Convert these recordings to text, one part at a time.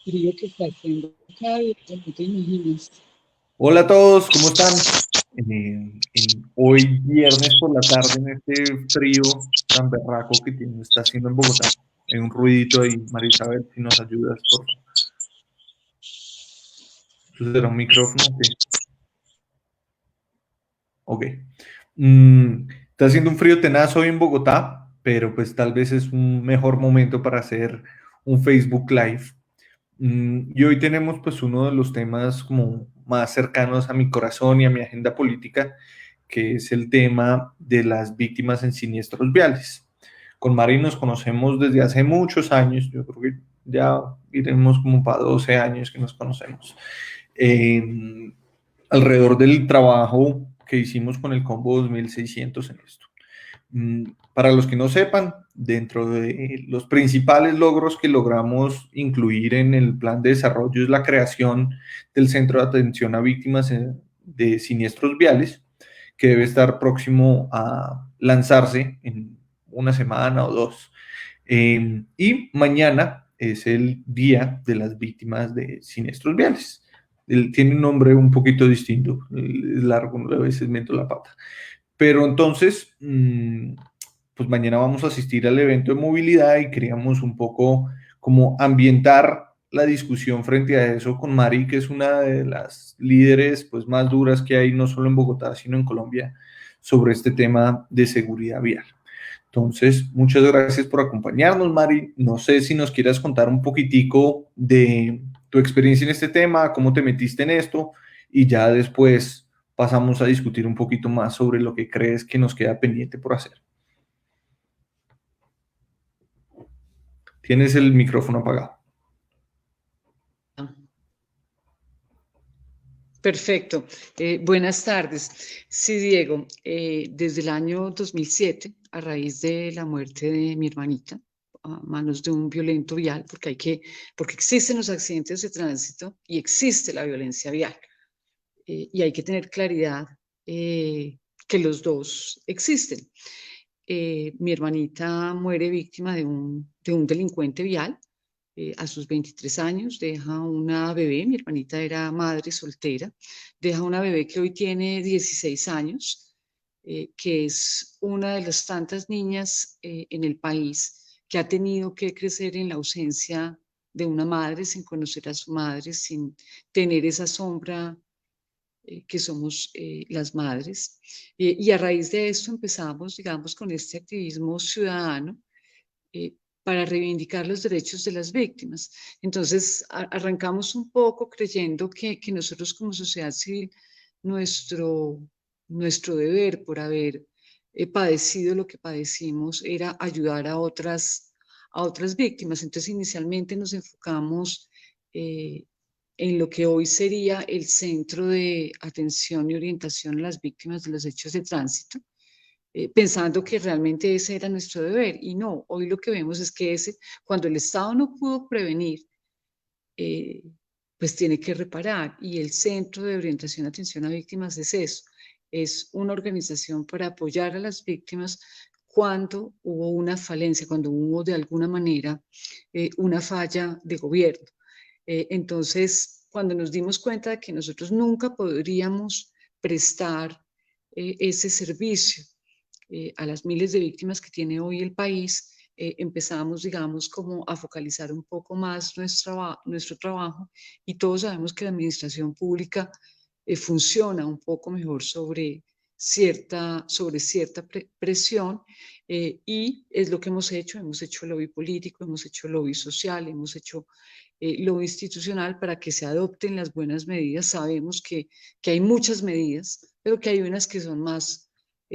Frío que está haciendo acá, no te imaginas. Hola a todos, ¿cómo están? Hoy viernes por la tarde en este frío tan berraco que está haciendo en Bogotá. Hay un ruidito ahí, Marisabel, si nos ayudas, por favor. ¿Eso será un micrófono? Ok. Ok. Está haciendo un frío tenaz hoy en Bogotá, pero pues tal vez es un mejor momento para hacer un Facebook Live. Y hoy tenemos pues uno de los temas como más cercanos a mi corazón y a mi agenda política, que es el tema de las víctimas en siniestros viales. Con Mari nos conocemos desde hace muchos años, yo creo que ya iremos como para 12 años que nos conocemos. Eh, Alrededor del trabajo que hicimos con el Combo 2600 en esto. Para los que no sepan, dentro de los principales logros que logramos incluir en el plan de desarrollo es la creación del Centro de Atención a Víctimas de Siniestros Viales, que debe estar próximo a lanzarse en una semana o dos. Y mañana es el Día de las Víctimas de Siniestros Viales. Él tiene un nombre un poquito distinto, es largo, a veces meto la pata. Pero entonces, pues mañana vamos a asistir al evento de movilidad y queríamos un poco como ambientar la discusión frente a eso con Mari, que es una de las líderes pues más duras que hay no solo en Bogotá, sino en Colombia, sobre este tema de seguridad vial. Entonces, muchas gracias por acompañarnos, Mari. No sé si nos quieras contar un poquitico de tu experiencia en este tema, cómo te metiste en esto y ya después pasamos a discutir un poquito más sobre lo que crees que nos queda pendiente por hacer. Tienes el micrófono apagado. Perfecto. Buenas tardes. Sí, Diego, desde el año 2007, a raíz de la muerte de mi hermanita, a manos de un violento vial, porque existen los accidentes de tránsito y existe la violencia vial. Y hay que tener claridad que los dos existen. Mi hermanita muere víctima de un delincuente vial a sus 23 años, deja una bebé, mi hermanita era madre soltera, deja una bebé que hoy tiene 16 años, que es una de las tantas niñas en el país que ha tenido que crecer en la ausencia de una madre, sin conocer a su madre, sin tener esa sombra que somos las madres. Y a raíz de esto empezamos, digamos, con este activismo ciudadano para reivindicar los derechos de las víctimas. Entonces, arrancamos un poco creyendo que nosotros como sociedad civil, nuestro, nuestro deber por haber padecido lo que padecimos era ayudar a otras víctimas. Entonces, inicialmente nos enfocamos eh, en lo que hoy sería el Centro de Atención y Orientación a las Víctimas de los Hechos de Tránsito, pensando que realmente ese era nuestro deber. Y no, hoy lo que vemos es que cuando el Estado no pudo prevenir, eh, pues tiene que reparar. Y el Centro de Orientación y Atención a Víctimas es eso, es una organización para apoyar a las víctimas cuando hubo una falencia, cuando hubo de alguna manera una falla de gobierno. Entonces, cuando nos dimos cuenta de que nosotros nunca podríamos prestar ese servicio a las miles de víctimas que tiene hoy el país, empezamos, digamos, como a focalizar un poco más nuestro trabajo y todos sabemos que la administración pública funciona un poco mejor sobre cierta presión y es lo que hemos hecho lobby político, hemos hecho lobby social, hemos hecho lo institucional para que se adopten las buenas medidas. Sabemos que hay muchas medidas, pero que hay unas que son más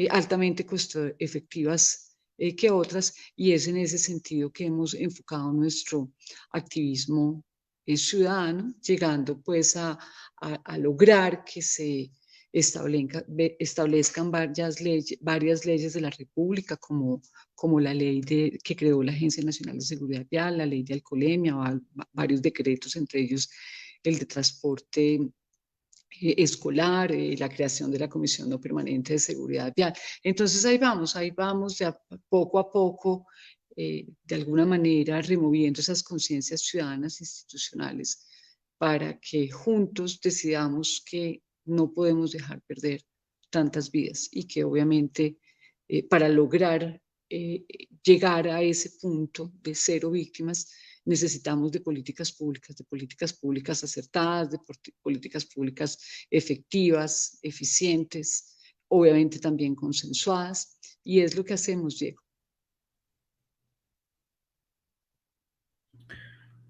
altamente costo efectivas que otras, y es en ese sentido que hemos enfocado nuestro activismo ciudadano, llegando pues a lograr que se establezcan varias leyes de la República, como la ley que creó la Agencia Nacional de Seguridad Vial, la ley de alcoholemia, varios decretos, entre ellos el de transporte escolar, la creación de la Comisión No Permanente de Seguridad Vial. Entonces ahí vamos de poco a poco de alguna manera removiendo esas conciencias ciudadanas institucionales para que juntos decidamos que no podemos dejar perder tantas vidas y que obviamente para lograr llegar a ese punto de cero víctimas necesitamos de políticas públicas acertadas, de políticas públicas efectivas, eficientes, obviamente también consensuadas, y es lo que hacemos, Diego.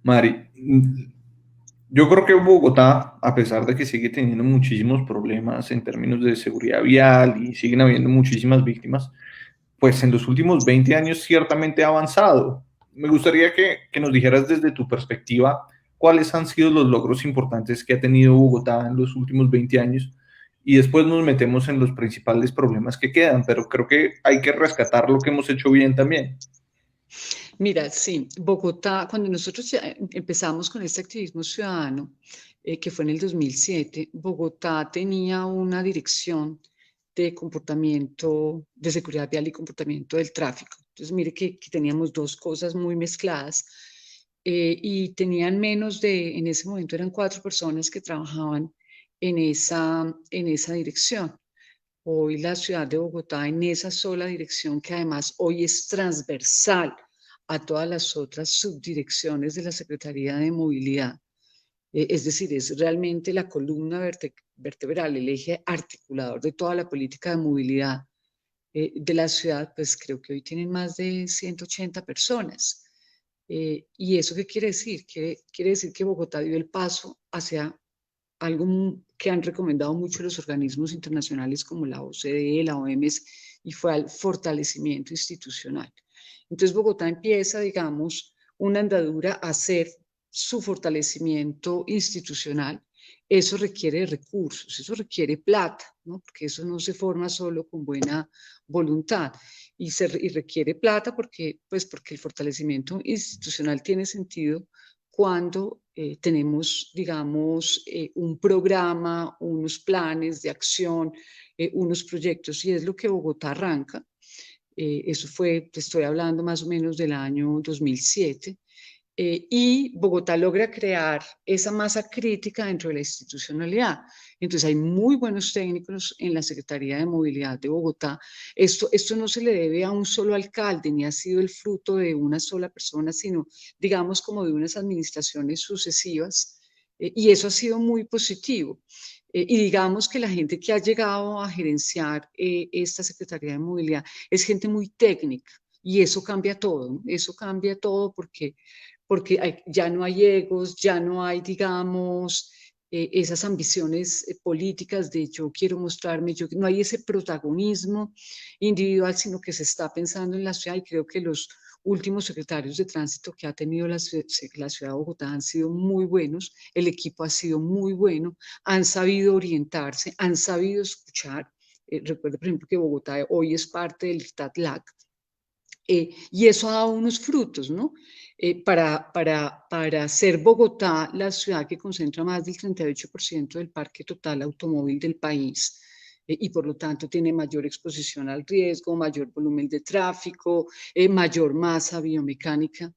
Mari, yo creo que Bogotá, a pesar de que sigue teniendo muchísimos problemas en términos de seguridad vial y siguen habiendo muchísimas víctimas, pues en los últimos 20 años ciertamente ha avanzado. Me gustaría que nos dijeras desde tu perspectiva cuáles han sido los logros importantes que ha tenido Bogotá en los últimos 20 años y después nos metemos en los principales problemas que quedan, pero creo que hay que rescatar lo que hemos hecho bien también. Mira, sí, Bogotá, cuando nosotros ya empezamos con este activismo ciudadano, que fue en el 2007, Bogotá tenía una dirección de comportamiento, de seguridad vial y comportamiento del tráfico. Entonces, mire que teníamos dos cosas muy mezcladas y tenían menos de, en ese momento eran 4 personas que trabajaban en esa dirección. Hoy la ciudad de Bogotá en esa sola dirección, que además hoy es transversal a todas las otras subdirecciones de la Secretaría de Movilidad. Es decir, es realmente la columna vertebral, el eje articulador de toda la política de movilidad de la ciudad, pues creo que hoy tienen más de 180 personas. ¿Y eso qué quiere decir? Quiere decir que Bogotá dio el paso hacia algo que han recomendado mucho los organismos internacionales como la OCDE, la OMS, y fue al fortalecimiento institucional. Entonces Bogotá empieza, digamos, una andadura a hacer su fortalecimiento institucional. Eso requiere recursos, eso requiere plata, ¿no? Porque eso no se forma solo con buena voluntad y requiere plata porque el fortalecimiento institucional tiene sentido cuando tenemos, digamos, un programa, unos planes de acción, unos proyectos, y es lo que Bogotá arranca. Eso fue, te estoy hablando más o menos del año 2007, y Bogotá logra crear esa masa crítica dentro de la institucionalidad. Entonces hay muy buenos técnicos en la Secretaría de Movilidad de Bogotá. Esto no se le debe a un solo alcalde, ni ha sido el fruto de una sola persona, sino digamos como de unas administraciones sucesivas, y eso ha sido muy positivo. Y digamos que la gente que ha llegado a gerenciar esta Secretaría de Movilidad es gente muy técnica. Y eso cambia todo, ¿no? Eso cambia todo porque ya no hay egos, ya no hay, digamos, esas ambiciones políticas de yo quiero mostrarme, no hay ese protagonismo individual, sino que se está pensando en la ciudad y creo que los últimos secretarios de tránsito que ha tenido la ciudad de Bogotá han sido muy buenos, el equipo ha sido muy bueno, han sabido orientarse, han sabido escuchar. Recuerdo, por ejemplo, que Bogotá hoy es parte del IRTAT-LAC, y eso ha dado unos frutos, ¿no? Para ser Bogotá la ciudad que concentra más del 38% del parque total automóvil del país, y por lo tanto tiene mayor exposición al riesgo, mayor volumen de tráfico, mayor masa biomecánica.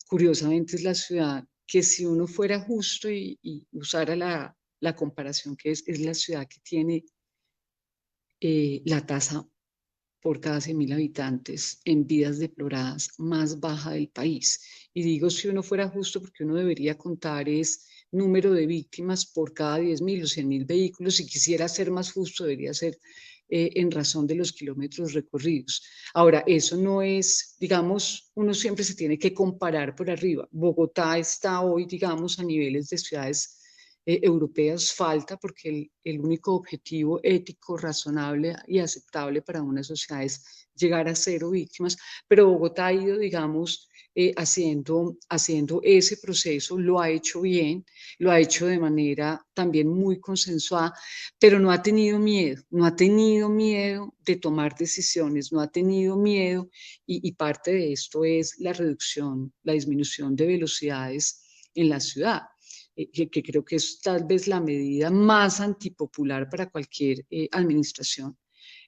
Curiosamente es la ciudad que si uno fuera justo y usara la comparación que es la ciudad que tiene la tasa por cada 100.000 habitantes en vidas deploradas más baja del país. Y digo si uno fuera justo porque uno debería contar es número de víctimas por cada 10.000 o 100.000 vehículos. Si quisiera ser más justo, debería ser en razón de los kilómetros recorridos. Ahora, eso no es, digamos, uno siempre se tiene que comparar por arriba. Bogotá está hoy, digamos, a niveles de ciudades europeas falta porque el único objetivo ético, razonable y aceptable para una sociedad es llegar a cero víctimas, pero Bogotá ha ido, digamos, haciendo ese proceso, lo ha hecho bien, lo ha hecho de manera también muy consensuada, pero no ha tenido miedo, no ha tenido miedo de tomar decisiones, no ha tenido miedo y parte de esto es la reducción, la disminución de velocidades en la ciudad, que creo que es tal vez la medida más antipopular para cualquier administración.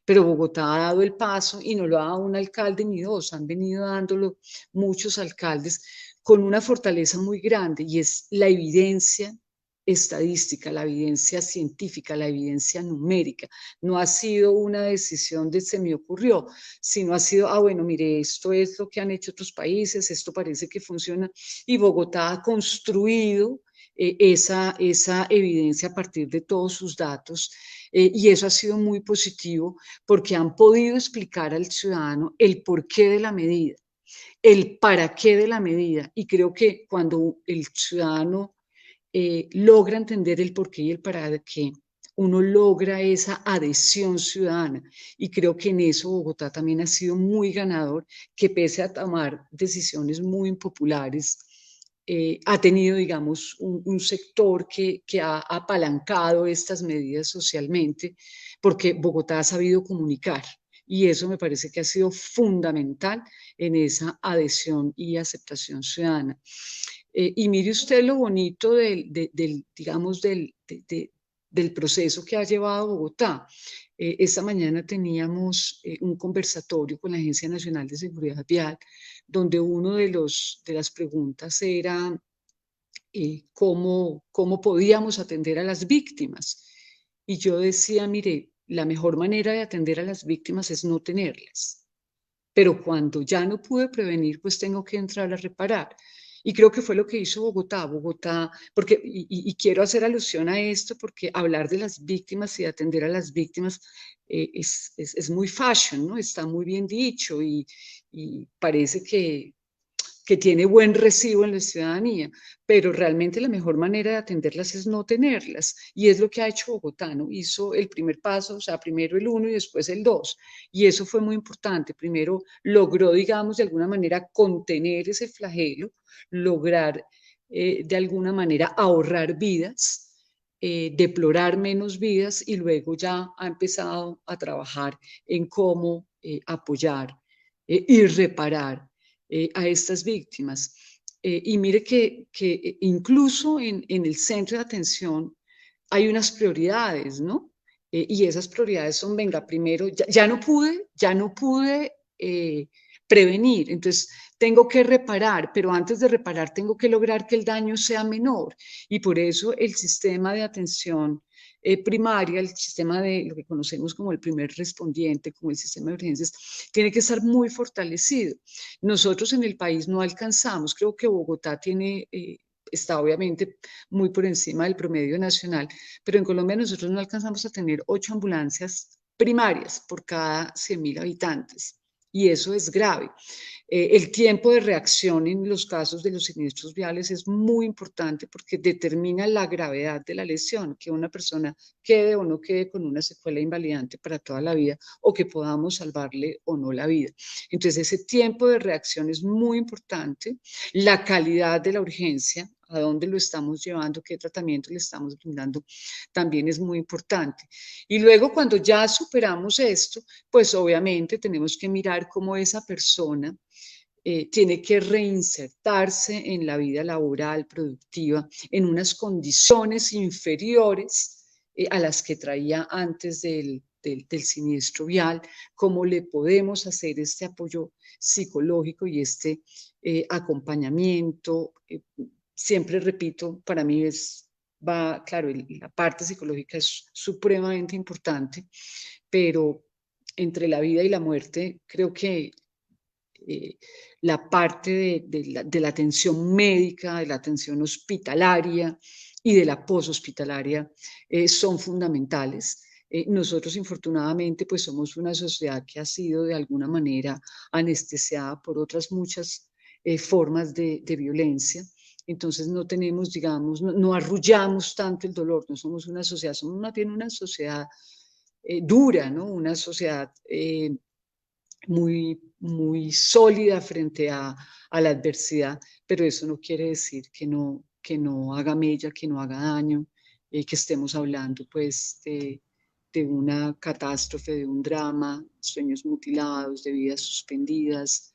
pero Bogotá ha dado el paso y no lo ha dado un alcalde ni dos, han venido dándolo muchos alcaldes con una fortaleza muy grande y es la evidencia estadística, la evidencia científica, la evidencia numérica. No ha sido una decisión de se me ocurrió, sino ha sido, bueno, mire, esto es lo que han hecho otros países, esto parece que funciona y Bogotá ha construido esa evidencia a partir de todos sus datos y eso ha sido muy positivo porque han podido explicar al ciudadano el porqué de la medida, el para qué de la medida. Y creo que cuando el ciudadano logra entender el porqué y el para qué, uno logra esa adhesión ciudadana. Y creo que en eso Bogotá también ha sido muy ganador, que pese a tomar decisiones muy impopulares, ha tenido, digamos, un sector que ha apalancado estas medidas socialmente, porque Bogotá ha sabido comunicar. Y eso me parece que ha sido fundamental en esa adhesión y aceptación ciudadana. Y mire usted lo bonito digamos, del proceso que ha llevado Bogotá. Esta mañana teníamos un conversatorio con la Agencia Nacional de Seguridad Vial, donde uno de las preguntas era cómo podíamos atender a las víctimas. Y yo decía, mire, la mejor manera de atender a las víctimas es no tenerlas. Pero cuando ya no pude prevenir, pues tengo que entrar a reparar. Y creo que fue lo que hizo Bogotá. Bogotá, porque, quiero hacer alusión a esto, porque hablar de las víctimas y atender a las víctimas es muy fashion, ¿no? Está muy bien dicho y parece que tiene buen recibo en la ciudadanía, pero realmente la mejor manera de atenderlas es no tenerlas, y es lo que ha hecho Bogotá, ¿no? Hizo el primer paso, o sea, primero el 1 y después el 2, y eso fue muy importante. Primero logró, digamos, de alguna manera contener ese flagelo, lograr de alguna manera ahorrar vidas, deplorar menos vidas, y luego ya ha empezado a trabajar en cómo apoyar y reparar a estas víctimas. Y mire que incluso en el centro de atención hay unas prioridades, ¿no? Y esas prioridades son, venga, primero, ya no pude prevenir, entonces tengo que reparar, pero antes de reparar tengo que lograr que el daño sea menor. Y por eso el sistema de atención primaria, el sistema de lo que conocemos como el primer respondiente, como el sistema de urgencias, tiene que estar muy fortalecido. Nosotros en el país no alcanzamos, creo que Bogotá está obviamente muy por encima del promedio nacional, pero en Colombia nosotros no alcanzamos a tener 8 ambulancias primarias por cada 100.000 habitantes. Y eso es grave. El tiempo de reacción en los casos de los siniestros viales es muy importante porque determina la gravedad de la lesión, que una persona quede o no quede con una secuela invalidante para toda la vida o que podamos salvarle o no la vida. Entonces ese tiempo de reacción es muy importante, la calidad de la urgencia, a dónde lo estamos llevando, qué tratamiento le estamos brindando, también es muy importante. Y luego cuando ya superamos esto, pues obviamente tenemos que mirar cómo esa persona tiene que reinsertarse en la vida laboral, productiva, en unas condiciones inferiores a las que traía antes del siniestro vial, cómo le podemos hacer este apoyo psicológico y este acompañamiento. Siempre repito, para mí claro, la parte psicológica es supremamente importante, pero entre la vida y la muerte creo que eh, la parte de la atención médica, de la atención hospitalaria y de la poshospitalaria son fundamentales. Nosotros, infortunadamente, pues somos una sociedad que ha sido de alguna manera anestesiada por otras muchas formas de violencia. Entonces no tenemos, digamos, no arrullamos tanto el dolor, no somos una sociedad, somos más bien una sociedad dura, ¿no? Una sociedad muy sólida frente a la adversidad, pero eso no quiere decir que no haga mella, que no haga daño, que estemos hablando pues de una catástrofe, de un drama, sueños mutilados, de vidas suspendidas,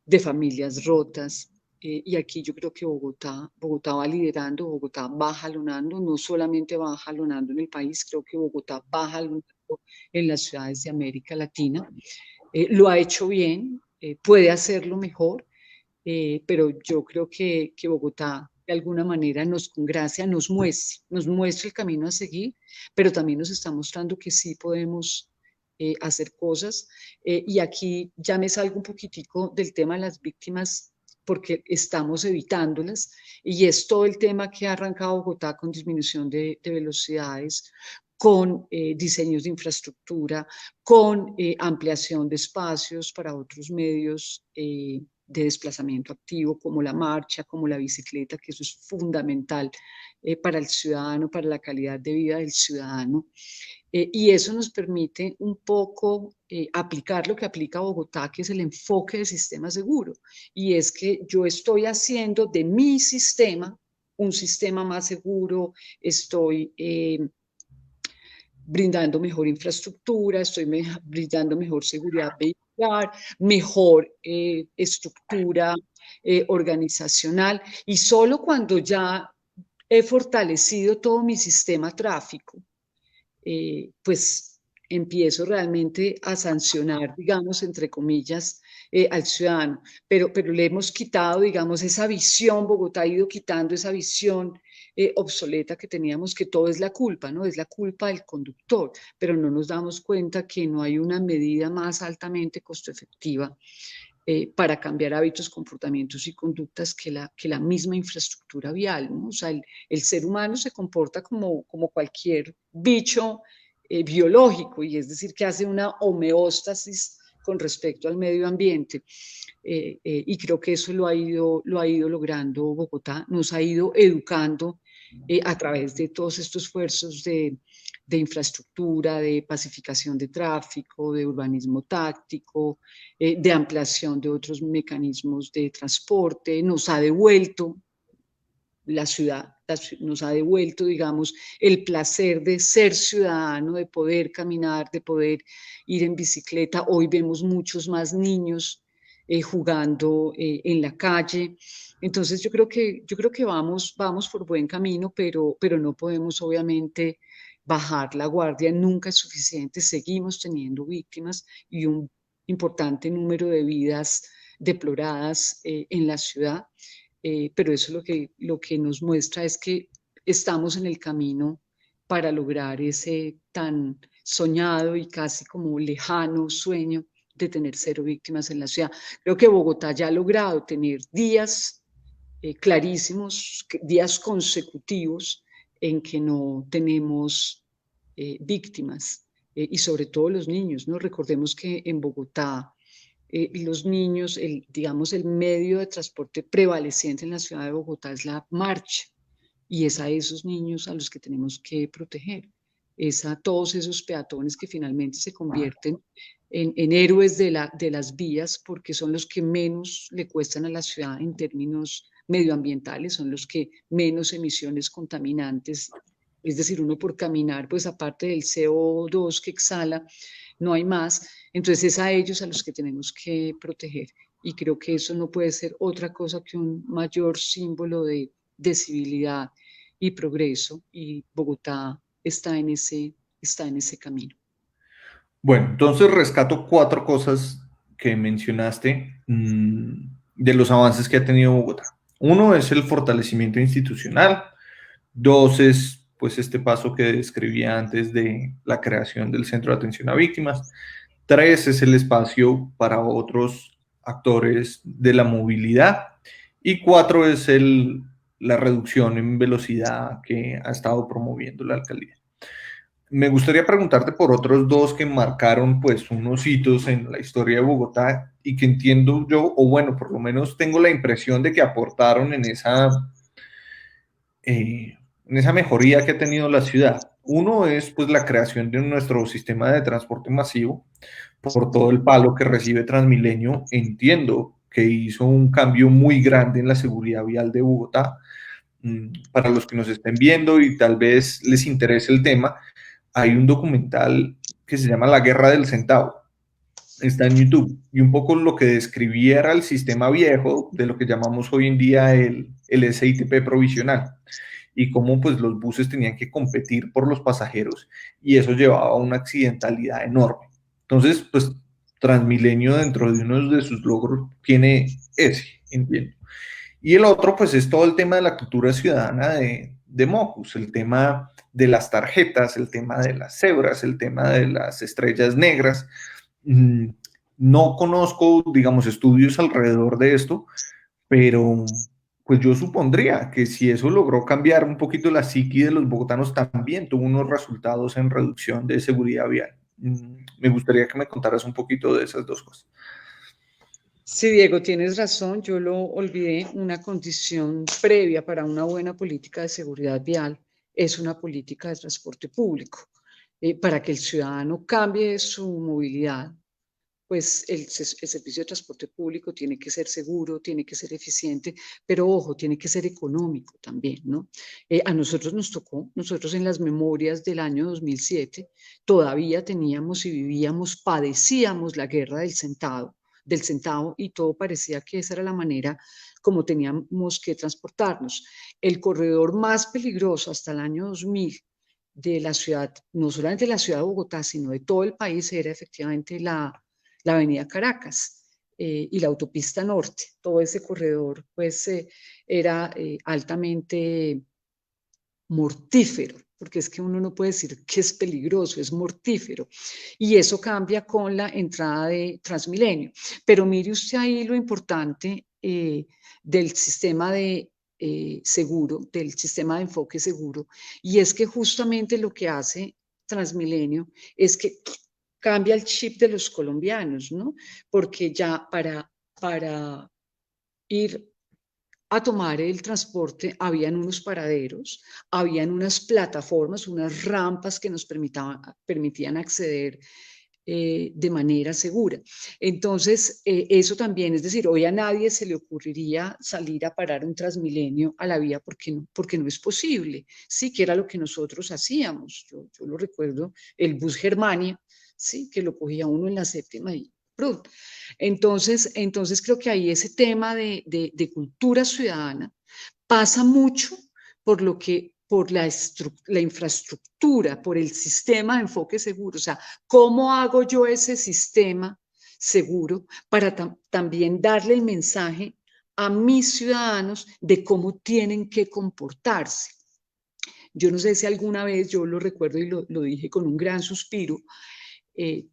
de familias rotas. Y aquí yo creo que Bogotá va liderando, Bogotá va jalonando, no solamente va jalonando en el país, creo que Bogotá va jalonando en las ciudades de América Latina. Lo ha hecho bien, puede hacerlo mejor, pero yo creo que Bogotá de alguna manera nos congracia, nos muestra el camino a seguir, pero también nos está mostrando que sí podemos hacer cosas. Y aquí ya me salgo un poquitico del tema de las víctimas porque estamos evitándolas, y es todo el tema que ha arrancado Bogotá con disminución de velocidades, con diseños de infraestructura, con ampliación de espacios para otros medios de desplazamiento activo, como la marcha, como la bicicleta, que eso es fundamental para el ciudadano, para la calidad de vida del ciudadano. Y eso nos permite un poco aplicar lo que aplica Bogotá, que es el enfoque de sistema seguro. Y es que yo estoy haciendo de mi sistema un sistema más seguro, estoy brindando mejor infraestructura, estoy brindando mejor seguridad vehicular, mejor estructura organizacional, y solo cuando ya he fortalecido todo mi sistema tráfico, pues empiezo realmente a sancionar, digamos, entre comillas, al ciudadano. Pero le hemos quitado, digamos, esa visión, Bogotá ha ido quitando esa visión obsoleta que teníamos, que todo es la culpa, ¿no? Es la culpa del conductor, pero no nos damos cuenta que no hay una medida más altamente costo efectiva para cambiar hábitos, comportamientos y conductas que la misma infraestructura vial, ¿no? O sea, el ser humano se comporta como cualquier bicho biológico, y es decir, que hace una homeostasis con respecto al medio ambiente. Y creo que eso lo ha ido logrando Bogotá, nos ha ido educando a través de todos estos esfuerzos de infraestructura, de pacificación de tráfico, de urbanismo táctico, de ampliación de otros mecanismos de transporte. Nos ha devuelto la ciudad, nos ha devuelto, digamos, el placer de ser ciudadano, de poder caminar, de poder ir en bicicleta. Hoy vemos muchos más niños jugando en la calle. Entonces yo creo que vamos por buen camino, pero no podemos obviamente bajar la guardia, nunca es suficiente, seguimos teniendo víctimas y un importante número de vidas deploradas en la ciudad. Pero eso lo que nos muestra es que estamos en el camino para lograr ese tan soñado y casi como lejano sueño de tener cero víctimas en la ciudad. Creo que Bogotá ya ha logrado tener días clarísimos, días consecutivos en que no tenemos víctimas, y sobre todo los niños, ¿no? Recordemos que en Bogotá los niños, digamos, el medio de transporte prevaleciente en la ciudad de Bogotá es la marcha, y es a esos niños a los que tenemos que proteger, es a todos esos peatones que finalmente se convierten en héroes de las vías, porque son los que menos le cuestan a la ciudad en términos medioambientales, son los que menos emisiones contaminantes, es decir, uno por caminar, pues aparte del CO2 que exhala, no hay más. Entonces es a ellos a los que tenemos que proteger, y creo que eso no puede ser otra cosa que un mayor símbolo de civilidad y progreso, y Bogotá está en ese camino. Bueno, entonces rescato cuatro cosas que mencionaste de los avances que ha tenido Bogotá. Uno es el fortalecimiento institucional. Dos es, pues, este paso que describía antes de la creación del Centro de Atención a Víctimas. Tres es el espacio para otros actores de la movilidad. Y cuatro es la reducción en velocidad que ha estado promoviendo la alcaldía. Me gustaría preguntarte por otros dos que marcaron pues unos hitos en la historia de Bogotá y que entiendo yo, o bueno, por lo menos tengo la impresión de que aportaron en esa mejoría que ha tenido la ciudad. Uno es pues la creación de nuestro sistema de transporte masivo, por todo el palo que recibe Transmilenio. Entiendo que hizo un cambio muy grande en la seguridad vial de Bogotá. Para los que nos estén viendo y tal vez les interese el tema, hay un documental que se llama La Guerra del Centavo. Está en YouTube, y un poco lo que describía era el sistema viejo de lo que llamamos hoy en día el SITP provisional. y cómo pues los buses tenían que competir por los pasajeros y eso llevaba a una accidentalidad enorme. Entonces, pues Transmilenio dentro de uno de sus logros tiene ese, entiendo. Y el otro, pues es todo el tema de la cultura ciudadana de Mocus, el tema de las tarjetas, el tema de las cebras, el tema de las estrellas negras. Mm, No conozco, digamos, estudios alrededor de esto, pero pues yo supondría que si eso logró cambiar un poquito la psiqui de los bogotanos, también tuvo unos resultados en reducción de seguridad vial. Me gustaría que me contaras un poquito de esas dos cosas. Sí, Diego, tienes razón, yo lo olvidé. Una condición previa para una buena política de seguridad vial es una política de transporte público. Para que el ciudadano cambie su movilidad, pues el servicio de transporte público tiene que ser seguro, tiene que ser eficiente, pero ojo, tiene que ser económico también, ¿no? A nosotros nos tocó, nosotros en las memorias del año 2007 todavía teníamos y vivíamos, padecíamos la guerra del centavo y todo parecía que esa era la manera como teníamos que transportarnos. El corredor más peligroso hasta el año 2000 de la ciudad, no solamente de la ciudad de Bogotá, sino de todo el país, era efectivamente la avenida Caracas y la autopista norte. Todo ese corredor pues era altamente mortífero, porque es que uno no puede decir que es peligroso, es mortífero. Y eso cambia con la entrada de Transmilenio. Pero mire usted ahí lo importante del sistema de seguro, del sistema de enfoque seguro, y es que justamente lo que hace Transmilenio es que cambia el chip de los colombianos, ¿no? Porque ya para ir a tomar el transporte, habían unos paraderos, habían unas plataformas, unas rampas que nos permitían acceder de manera segura. Entonces, eso también, es decir, hoy a nadie se le ocurriría salir a parar un Transmilenio a la vía porque no es posible, sí, que era lo que nosotros hacíamos. Yo lo recuerdo, el bus Germania, sí, que lo cogía uno en la séptima y ¡prut! Entonces creo que ahí ese tema de cultura ciudadana pasa mucho por lo que por la infraestructura, por el sistema de enfoque seguro. O sea, ¿cómo hago yo ese sistema seguro para también darle el mensaje a mis ciudadanos de cómo tienen que comportarse? Yo no sé si alguna vez, yo lo recuerdo y lo dije con un gran suspiro, eh,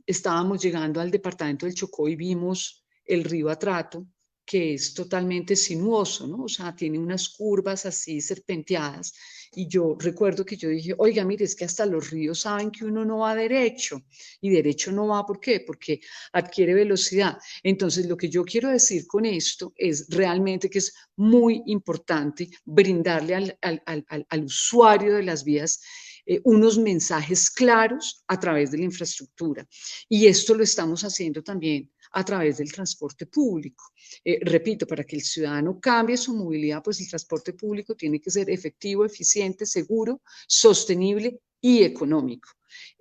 estábamos llegando al departamento del Chocó y vimos el río Atrato, que es totalmente sinuoso, ¿no? O sea, tiene unas curvas así serpenteadas. Y yo recuerdo que yo dije, oiga, mire, es que hasta los ríos saben que uno no va derecho. Y derecho no va, ¿por qué? Porque adquiere velocidad. Entonces, lo que yo quiero decir con esto es realmente que es muy importante brindarle al usuario de las vías unos mensajes claros a través de la infraestructura. Y esto lo estamos haciendo también a través del transporte público. Repito, para que el ciudadano cambie su movilidad, pues el transporte público tiene que ser efectivo, eficiente, seguro, sostenible y económico.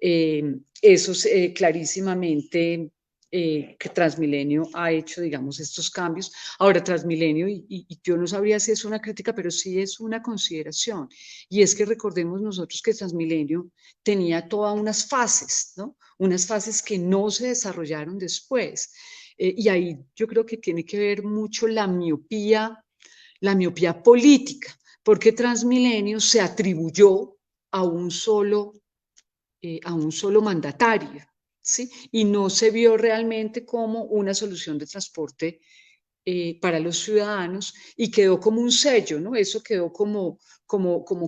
Eso es clarísimamente que Transmilenio ha hecho, digamos, estos cambios. Ahora, Transmilenio, y yo no sabría si es una crítica, pero sí es una consideración, y es que recordemos nosotros que Transmilenio tenía todas unas fases, ¿no? Unas fases que no se desarrollaron después. Y ahí yo creo que tiene que ver mucho la miopía política, porque Transmilenio se atribuyó a a un solo mandatario, ¿sí? Y no se vio realmente como una solución de transporte para los ciudadanos y quedó como un sello, ¿no? Eso quedó como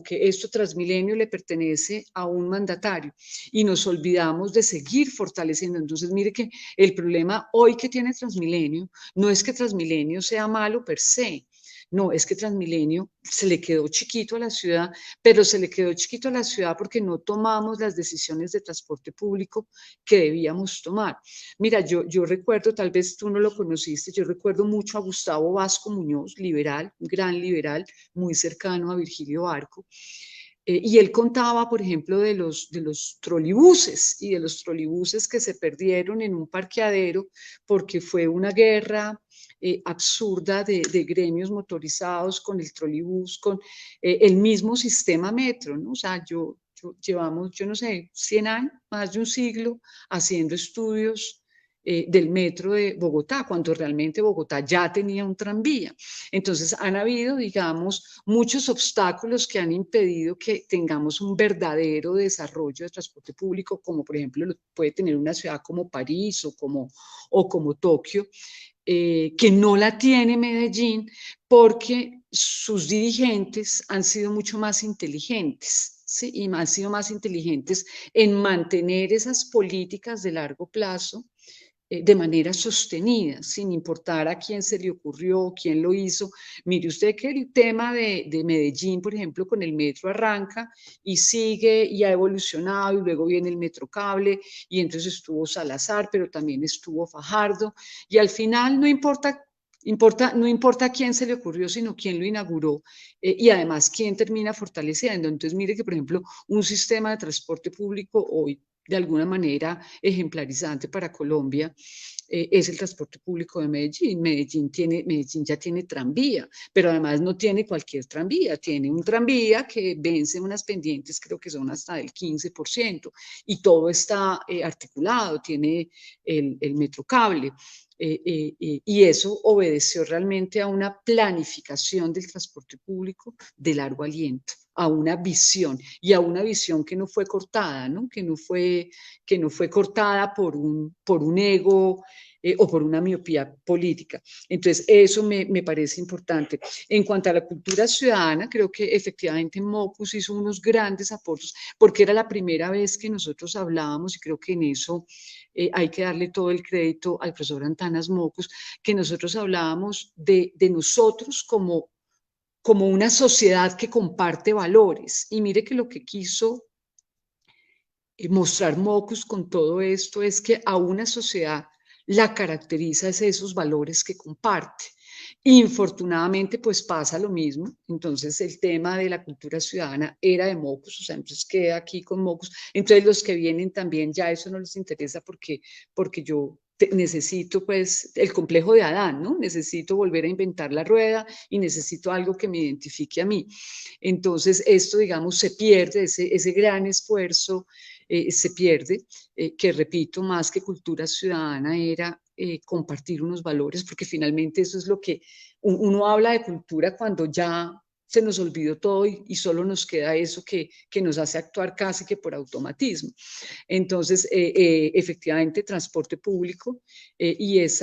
que esto Transmilenio le pertenece a un mandatario y nos olvidamos de seguir fortaleciendo. Entonces, mire que el problema hoy que tiene Transmilenio no es que Transmilenio sea malo per se, no, es que Transmilenio se le quedó chiquito a la ciudad, pero se le quedó chiquito a la ciudad porque no tomamos las decisiones de transporte público que debíamos tomar. Mira, yo recuerdo, tal vez tú no lo conociste, yo recuerdo mucho a Gustavo Vasco Muñoz, liberal, un gran liberal, muy cercano a Virgilio Barco. Y él contaba, por ejemplo, de los trolibuses y de los trolibuses que se perdieron en un parqueadero porque fue una guerra absurda de gremios motorizados con el trolibús, con el mismo sistema metro, ¿no? O sea, llevamos, yo no sé, 100 años, más de un siglo, haciendo estudios del metro de Bogotá, cuando realmente Bogotá ya tenía un tranvía. Entonces han habido, digamos, muchos obstáculos que han impedido que tengamos un verdadero desarrollo de transporte público, como por ejemplo lo puede tener una ciudad como París o como Tokio, que no la tiene Medellín porque sus dirigentes han sido mucho más inteligentes, ¿sí? Y han sido más inteligentes en mantener esas políticas de largo plazo de manera sostenida, sin importar a quién se le ocurrió, quién lo hizo. Mire usted que el tema de Medellín, por ejemplo, con el metro arranca y sigue y ha evolucionado y luego viene el metrocable y entonces estuvo Salazar, pero también estuvo Fajardo y al final no importa a quién se le ocurrió, sino quién lo inauguró y además quién termina fortaleciendo. Entonces, mire que, por ejemplo, un sistema de transporte público hoy de alguna manera ejemplarizante para Colombia es el transporte público de Medellín. Medellín ya tiene tranvía, pero además no tiene cualquier tranvía, tiene un tranvía que vence unas pendientes, creo que son hasta del 15%, y todo está articulado, tiene el metrocable. Y eso obedeció realmente a una planificación del transporte público de largo aliento, a una visión y a una visión que no fue cortada, ¿no? Que no fue cortada por un ego o por una miopía política. Entonces, eso me parece importante. En cuanto a la cultura ciudadana, creo que efectivamente Mocus hizo unos grandes aportes, porque era la primera vez que nosotros hablábamos, y creo que en eso hay que darle todo el crédito al profesor Antanas Mocus, que nosotros hablábamos de nosotros como una sociedad que comparte valores. Y mire que lo que quiso mostrar Mocus con todo esto es que a una sociedad la caracteriza es esos valores que comparte. Infortunadamente, pues pasa lo mismo. Entonces, el tema de la cultura ciudadana era de Mocus, o sea, entonces queda aquí con Mocus. Entonces, los que vienen también ya eso no les interesa porque yo necesito, pues, el complejo de Adán, ¿no? Necesito volver a inventar la rueda y necesito algo que me identifique a mí. Entonces, esto, digamos, se pierde, ese gran esfuerzo se pierde, que repito, más que cultura ciudadana era compartir unos valores, porque finalmente eso es lo que uno habla de cultura cuando ya se nos olvidó todo y solo nos queda eso que nos hace actuar casi que por automatismo. Entonces, efectivamente, transporte público y es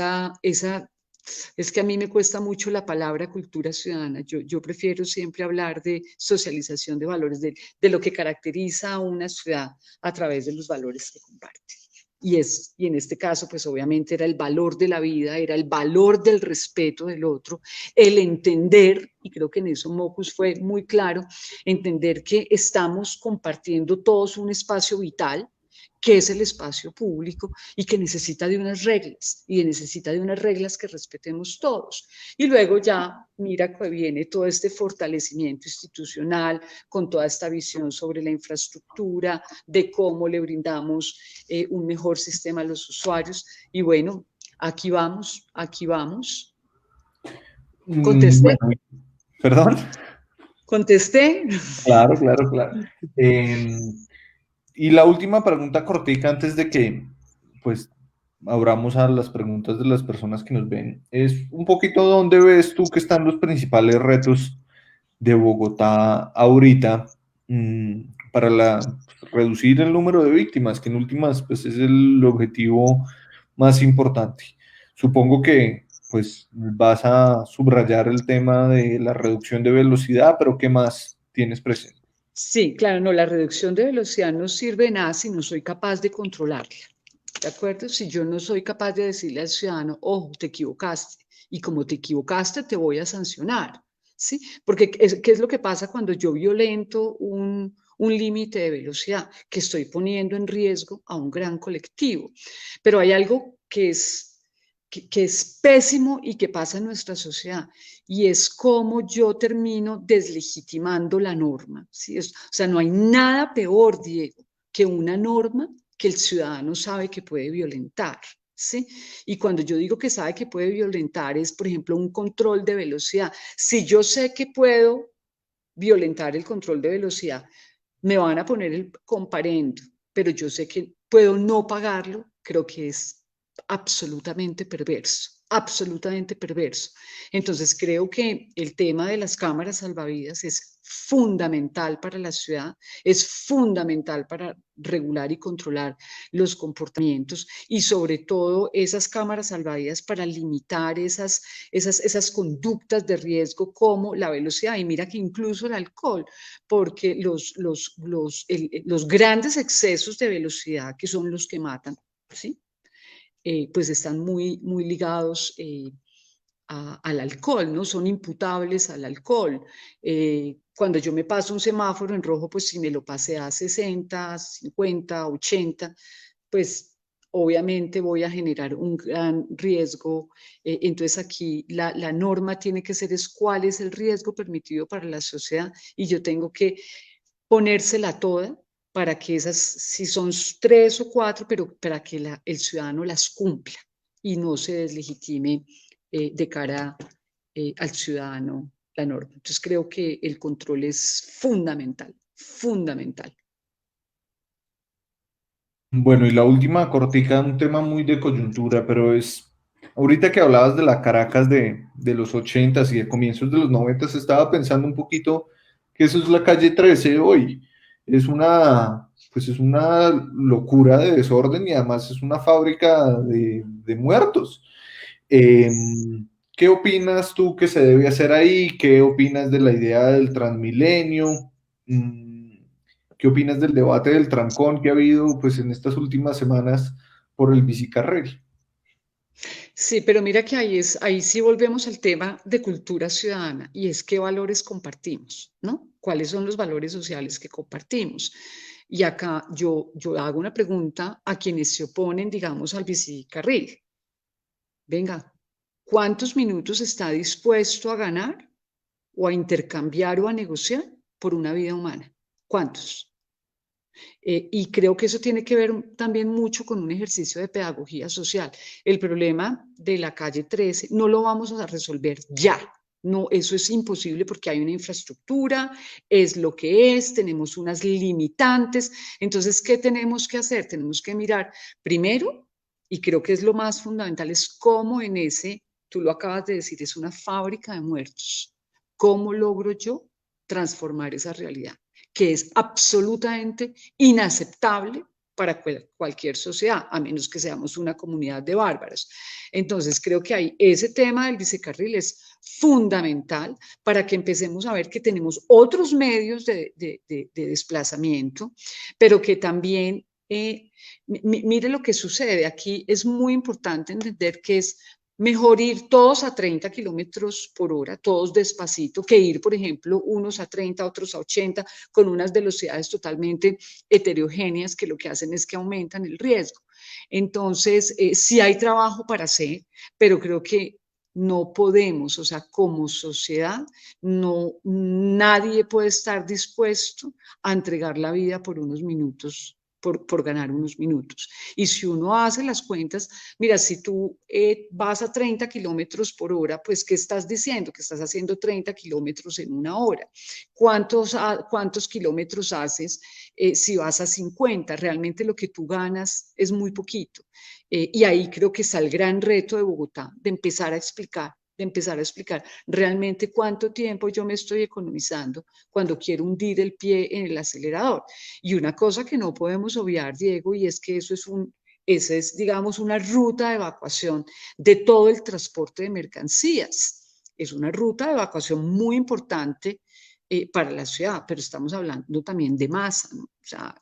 que a mí me cuesta mucho la palabra cultura ciudadana. Yo prefiero siempre hablar de socialización de valores, de lo que caracteriza a una ciudad a través de los valores que comparte. Y en este caso, pues obviamente era el valor de la vida, era el valor del respeto del otro, el entender, y creo que en eso Mocus fue muy claro, entender que estamos compartiendo todos un espacio vital, que es el espacio público y que necesita de unas reglas y necesita de unas reglas que respetemos todos. Y luego ya mira que viene todo este fortalecimiento institucional con toda esta visión sobre la infraestructura, de cómo le brindamos un mejor sistema a los usuarios. Y bueno, aquí vamos, aquí vamos. ¿Contesté? Bueno, perdón. ¿Contesté? Claro, claro, claro. Y la última pregunta cortica antes de que, pues, abramos a las preguntas de las personas que nos ven, es un poquito dónde ves tú que están los principales retos de Bogotá ahorita para reducir el número de víctimas, que en últimas, pues, es el objetivo más importante. Supongo que, pues, vas a subrayar el tema de la reducción de velocidad, pero ¿qué más tienes presente? Sí, claro, no, la reducción de velocidad no sirve de nada si no soy capaz de controlarla. ¿De acuerdo? Si yo no soy capaz de decirle al ciudadano, ojo, te equivocaste, y como te equivocaste, te voy a sancionar, ¿sí? Porque ¿qué es lo que pasa cuando yo violento un límite de velocidad? Que estoy poniendo en riesgo a un gran colectivo. Pero hay algo que es pésimo y que pasa en nuestra sociedad, y es cómo yo termino deslegitimando la norma, ¿sí? O sea, no hay nada peor, Diego, que una norma que el ciudadano sabe que puede violentar, ¿sí? Y cuando yo digo que sabe que puede violentar es, por ejemplo, un control de velocidad. Si yo sé que puedo violentar el control de velocidad, me van a poner el comparendo, pero yo sé que puedo no pagarlo, creo que es absolutamente perverso, absolutamente perverso. Entonces creo que el tema de las cámaras salvavidas es fundamental para la ciudad, es fundamental para regular y controlar los comportamientos y sobre todo esas cámaras salvavidas para limitar esas conductas de riesgo como la velocidad. Y mira que incluso el alcohol, porque los grandes excesos de velocidad, que son los que matan, ¿sí? Pues están muy ligados al alcohol, ¿no? Son imputables al alcohol. Cuando yo me paso un semáforo en rojo, pues si me lo pasé a 60, 50, 80, pues obviamente voy a generar un gran riesgo. Entonces aquí la norma tiene que ser es cuál es el riesgo permitido para la sociedad y yo tengo que ponérsela toda para que esas, si son 3 o 4, pero para que el ciudadano las cumpla y no se deslegitime de cara al ciudadano la norma. Entonces creo que el control es fundamental, fundamental. Bueno, y la última cortica, un tema muy de coyuntura, pero es, ahorita que hablabas de la Caracas de los 80s y de comienzos de los 90s, estaba pensando un poquito que eso es la calle 13 hoy. Es una, pues es una locura de desorden y además es una fábrica de muertos. Eh, ¿Qué opinas tú que se debe hacer ahí? ¿Qué opinas de la idea del Transmilenio? ¿Qué opinas del debate del trancón que ha habido pues, en estas últimas semanas por el bicicarril? Sí, pero mira que ahí sí volvemos al tema de cultura ciudadana y es qué valores compartimos, ¿no? ¿Cuáles son los valores sociales que compartimos? Y acá yo hago una pregunta a quienes se oponen, digamos, al bicicarril. Venga, ¿cuántos minutos está dispuesto a ganar o a intercambiar o a negociar por una vida humana? ¿Cuántos? Y creo que eso tiene que ver también mucho con un ejercicio de pedagogía social. El problema de la calle 13 no lo vamos a resolver ya. No, eso es imposible porque hay una infraestructura, es lo que es, tenemos unas limitantes. Entonces, ¿qué tenemos que hacer? Tenemos que mirar primero, y creo que es lo más fundamental, es cómo en ese, tú lo acabas de decir, es una fábrica de muertos. ¿Cómo logro yo transformar esa realidad? Que es absolutamente inaceptable para cualquier sociedad, a menos que seamos una comunidad de bárbaros. Entonces, creo que ahí ese tema del bicicarril es fundamental para que empecemos a ver que tenemos otros medios de desplazamiento, pero que también, mire lo que sucede, aquí es muy importante entender que es mejor ir todos a 30 kilómetros por hora, todos despacito, que ir, por ejemplo, unos a 30, otros a 80, con unas velocidades totalmente heterogéneas que lo que hacen es que aumentan el riesgo. Entonces, sí hay trabajo para hacer, pero creo que no podemos, o sea, como sociedad, no, nadie puede estar dispuesto a entregar la vida por unos minutos, por ganar unos minutos. Y si uno hace las cuentas, mira, si tú vas a 30 kilómetros por hora, pues, ¿qué estás diciendo? Que estás haciendo 30 kilómetros en una hora. ¿Cuántos kilómetros haces si vas a 50? Realmente lo que tú ganas es muy poquito. Y ahí creo que está el gran reto de Bogotá, de empezar a explicar realmente cuánto tiempo yo me estoy economizando cuando quiero hundir el pie en el acelerador. Y una cosa que no podemos obviar, Diego, y es que esa es, digamos, una ruta de evacuación de todo el transporte de mercancías. Es una ruta de evacuación muy importante para la ciudad, pero estamos hablando también de masa, ¿no? O sea,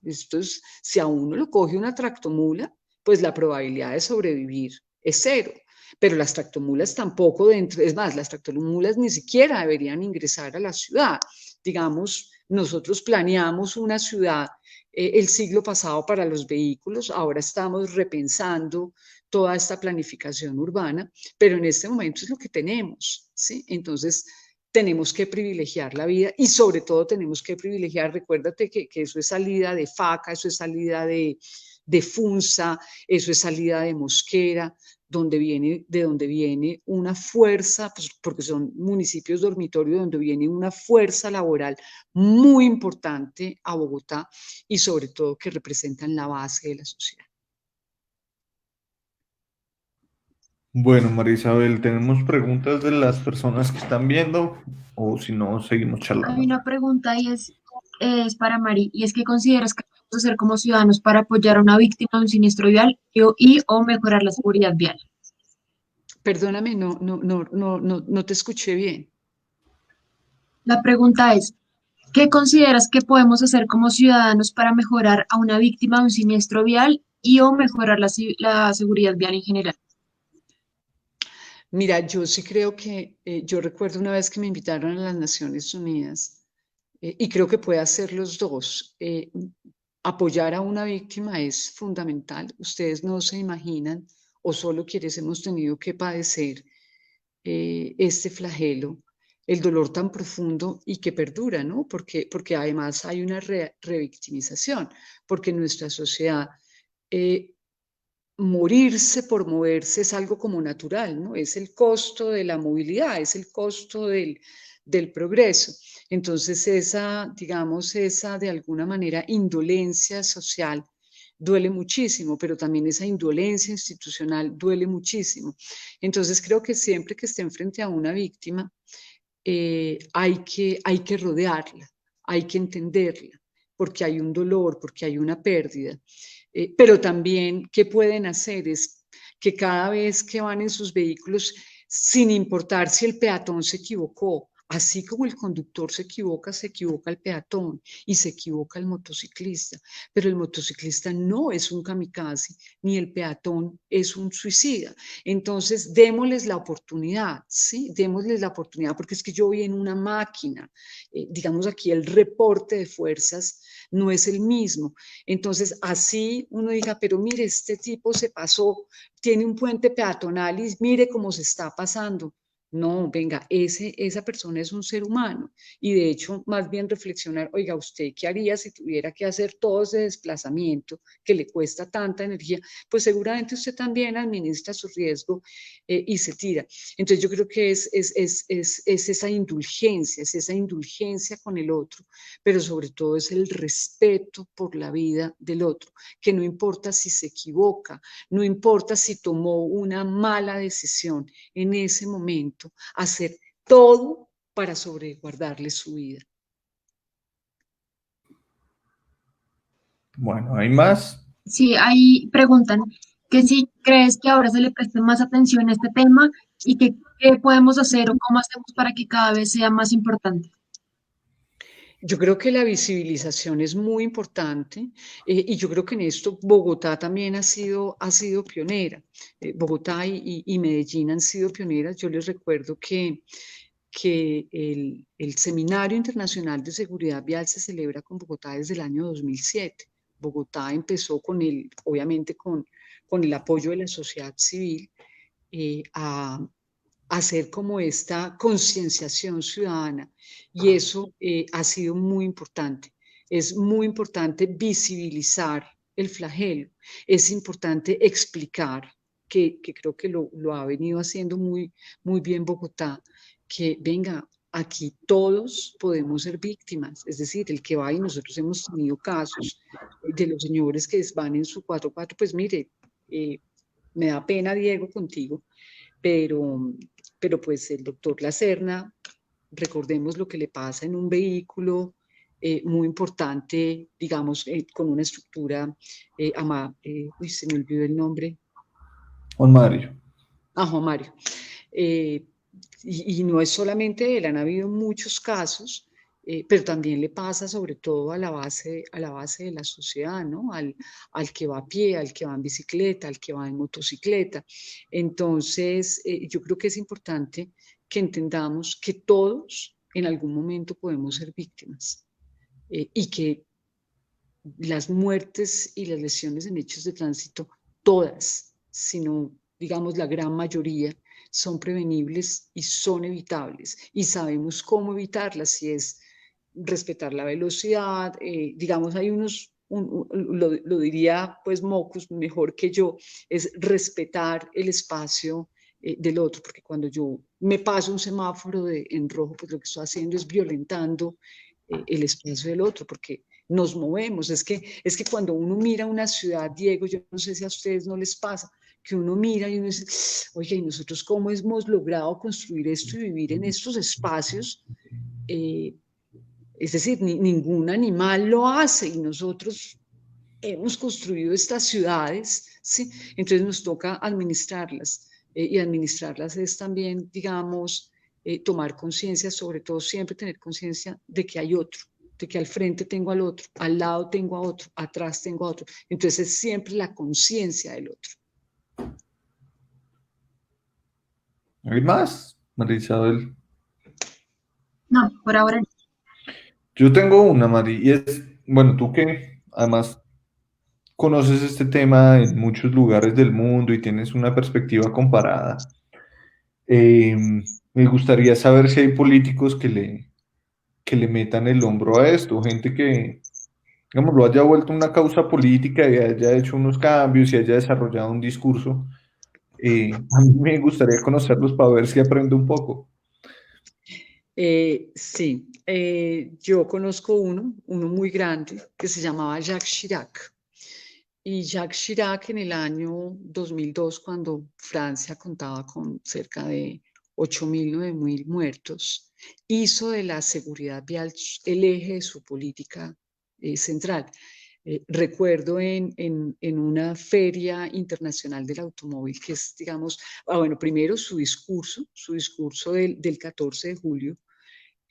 si a uno lo coge una tractomula, pues la probabilidad de sobrevivir es cero. Pero las tractomulas tampoco dentro, es más, las tractomulas ni siquiera deberían ingresar a la ciudad. Digamos, nosotros planeamos una ciudad el siglo pasado para los vehículos, ahora estamos repensando toda esta planificación urbana, pero en este momento es lo que tenemos, ¿sí? Entonces, tenemos que privilegiar la vida y sobre todo tenemos que privilegiar, recuérdate que eso es salida de Faca, eso es salida de Funza, eso es salida de Mosquera, de donde viene una fuerza, pues, porque son municipios dormitorio, donde viene una fuerza laboral muy importante a Bogotá y sobre todo que representan la base de la sociedad. Bueno, María Isabel, ¿tenemos preguntas de las personas que están viendo o si no, seguimos Hay charlando? una pregunta y es para Mari, y es ¿qué consideras que podemos hacer como ciudadanos para apoyar a una víctima de un siniestro vial o mejorar la seguridad vial? Perdóname, no te escuché bien. La pregunta es, ¿qué consideras que podemos hacer como ciudadanos para mejorar a una víctima de un siniestro vial o mejorar la seguridad vial en general? Mira, yo sí creo que, yo recuerdo una vez que me invitaron a las Naciones Unidas y creo que puede hacer los dos. Apoyar a una víctima es fundamental. Ustedes no se imaginan o solo quienes hemos tenido que padecer este flagelo, el dolor tan profundo y que perdura, ¿no? Porque además hay una revictimización, porque en nuestra sociedad eh, morirse por moverse es algo como natural, ¿no? Es el costo de la movilidad, es el costo del progreso. Entonces esa, digamos, esa de alguna manera indolencia social duele muchísimo, pero también esa indolencia institucional duele muchísimo. Entonces creo que siempre que estén frente a una víctima, hay que rodearla, hay que entenderla, porque hay un dolor, porque hay una pérdida. Pero también, ¿qué pueden hacer? Es que cada vez que van en sus vehículos, sin importar si el peatón se equivocó, así como el conductor se equivoca el peatón y se equivoca el motociclista, pero el motociclista no es un kamikaze, ni el peatón es un suicida. Entonces, démosles la oportunidad, ¿sí? Démosles la oportunidad, porque es que yo vi en una máquina, digamos aquí el reporte de fuerzas no es el mismo. Entonces, así uno diga, pero mire, este tipo se pasó, tiene un puente peatonal y mire cómo se está pasando. No, venga, esa persona es un ser humano y de hecho más bien reflexionar, oiga, ¿usted qué haría si tuviera que hacer todo ese desplazamiento que le cuesta tanta energía? Pues seguramente usted también administra su riesgo y se tira. Entonces yo creo que es esa indulgencia con el otro, pero sobre todo es el respeto por la vida del otro, que no importa si se equivoca, no importa si tomó una mala decisión en ese momento, hacer todo para sobreguardarle su vida. Bueno, ¿hay más? Sí, ahí preguntan que si crees que ahora se le preste más atención a este tema y que qué podemos hacer o cómo hacemos para que cada vez sea más importante. Yo creo que la visibilización es muy importante y yo creo que en esto Bogotá también ha sido pionera. Bogotá y Medellín han sido pioneras. Yo les recuerdo que el Seminario Internacional de Seguridad Vial se celebra con Bogotá desde el año 2007. Bogotá empezó obviamente con el apoyo de la sociedad civil a hacer como esta concienciación ciudadana y eso ha sido muy importante. Es muy importante visibilizar el flagelo, es importante explicar, que creo que lo ha venido haciendo muy bien Bogotá, que venga, aquí todos podemos ser víctimas, es decir, el que va y nosotros hemos tenido casos de los señores que van en su 4x4, pues mire, me da pena Diego contigo, pero, pero pues el doctor Lacerna, recordemos lo que le pasa en un vehículo muy importante, digamos, con una estructura, uy, se me olvidó el nombre. Juan Mario. Juan Mario. Eh, y no es solamente él, han habido muchos casos, pero también le pasa sobre todo a la base de la sociedad, ¿no? Al que va a pie, al que va en bicicleta, al que va en motocicleta. Entonces, yo creo que es importante que entendamos que todos en algún momento podemos ser víctimas y que las muertes y las lesiones en hechos de tránsito, todas, sino digamos la gran mayoría, son prevenibles y son evitables y sabemos cómo evitarlas, si es respetar la velocidad, digamos hay lo diría pues Mocus mejor que yo, es respetar el espacio del otro, porque cuando yo me paso un semáforo en rojo, pues lo que estoy haciendo es violentando el espacio del otro, porque nos movemos. Es que cuando uno mira una ciudad, Diego, yo no sé si a ustedes no les pasa, que uno mira y uno dice, oye, ¿y nosotros cómo hemos logrado construir esto y vivir en estos espacios? Es decir, ningún animal lo hace y nosotros hemos construido estas ciudades, ¿sí? Entonces nos toca administrarlas y administrarlas es también, digamos, tomar conciencia, sobre todo siempre tener conciencia de que hay otro, de que al frente tengo al otro, al lado tengo a otro, atrás tengo a otro. Entonces es siempre la conciencia del otro. ¿Hay más, María Isabel? No, por ahora no. Yo tengo una, Mari, y es, bueno, tú que además conoces este tema en muchos lugares del mundo y tienes una perspectiva comparada, eh, me gustaría saber si hay políticos que le metan el hombro a esto, gente que, digamos, lo haya vuelto una causa política y haya hecho unos cambios y haya desarrollado un discurso. A mí me gustaría conocerlos para ver si aprendo un poco. Sí, yo conozco uno muy grande que se llamaba Jacques Chirac. Y Jacques Chirac en el año 2002, cuando Francia contaba con cerca de 8.000, 9.000 muertos, hizo de la seguridad vial el eje de su política central. Recuerdo en una feria internacional del automóvil, que es, digamos, bueno, primero su discurso del 14 de julio,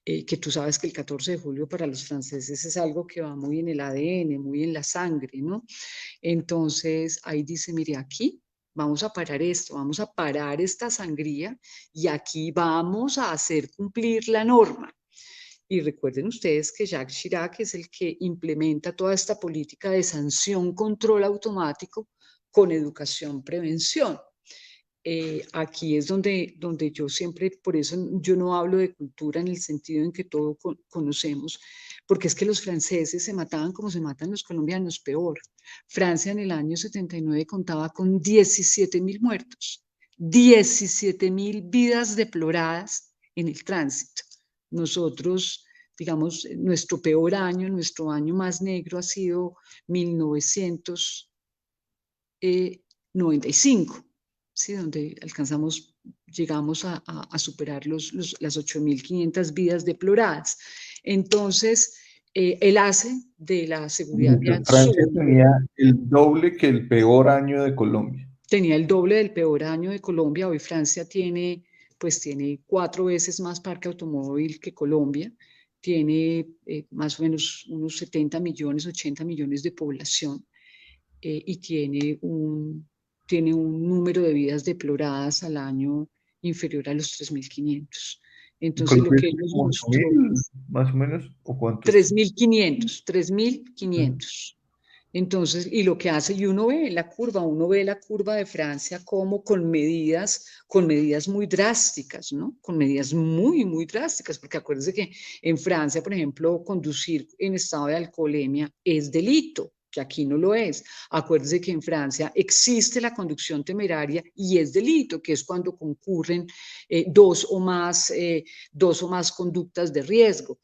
que tú sabes que el 14 de julio para los franceses es algo que va muy en el ADN, muy en la sangre, ¿no? Entonces ahí dice, mire, aquí vamos a parar esto, vamos a parar esta sangría y aquí vamos a hacer cumplir la norma. Y recuerden ustedes que Jacques Chirac es el que implementa toda esta política de sanción, control automático con educación, prevención. Aquí es donde yo siempre, por eso yo no hablo de cultura en el sentido en que todo conocemos, porque es que los franceses se mataban como se matan los colombianos, peor. Francia en el año 79 contaba con 17.000 muertos, 17.000 vidas deploradas en el tránsito. Nosotros, digamos, nuestro peor año, nuestro año más negro ha sido 1995. ¿Sí? Donde llegamos a superar las 8.500 vidas deploradas. Entonces, él hace de la seguridad vial Francia tenía el doble que el peor año de Colombia. Tenía el doble del peor año de Colombia. Hoy Francia tiene 4 veces más parque automóvil que Colombia. Tiene más o menos unos 70 millones, 80 millones de población y tiene un número de vidas deploradas al año inferior a los 3.500. Entonces, lo que ellos mostró, más o menos, ¿o cuántos? 3.500. Entonces, y lo que hace, y uno ve la curva de Francia como con medidas muy drásticas, ¿no? Con medidas muy, muy drásticas, porque acuérdense que en Francia, por ejemplo, conducir en estado de alcoholemia es delito, que aquí no lo es. Acuérdense que en Francia existe la conducción temeraria y es delito, que es cuando concurren dos o más conductas de riesgo.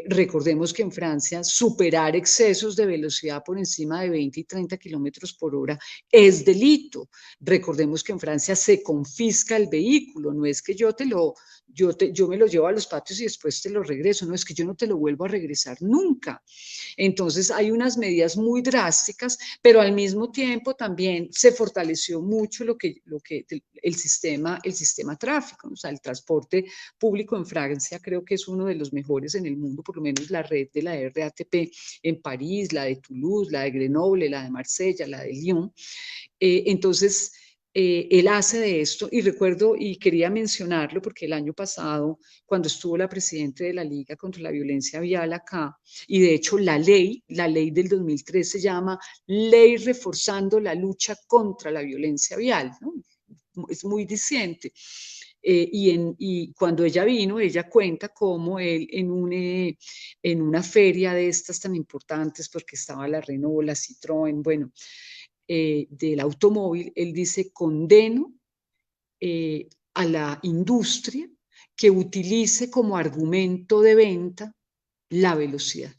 Recordemos que en Francia superar excesos de velocidad por encima de 20 y 30 kilómetros por hora es delito. Recordemos que en Francia se confisca el vehículo, no es que yo me lo llevo a los patios y después te lo regreso, no es que yo no te lo vuelvo a regresar nunca. Entonces hay unas medidas muy drásticas, pero al mismo tiempo también se fortaleció mucho el sistema tráfico, o sea, el transporte público en Francia creo que es uno de los mejores en el mundo, por lo menos la red de la RATP en París, la de Toulouse, la de Grenoble, la de Marsella, la de Lyon. Entonces, él hace de esto, y recuerdo, y quería mencionarlo, porque el año pasado, cuando estuvo la presidenta de la Liga contra la Violencia Vial acá, y de hecho la ley del 2003 se llama Ley Reforzando la Lucha contra la Violencia Vial, ¿no? Es muy diciente. y cuando ella vino, ella cuenta cómo él en una feria de estas tan importantes, porque estaba la Renault, la Citroën, bueno, del automóvil, él dice, condeno a la industria que utilice como argumento de venta la velocidad.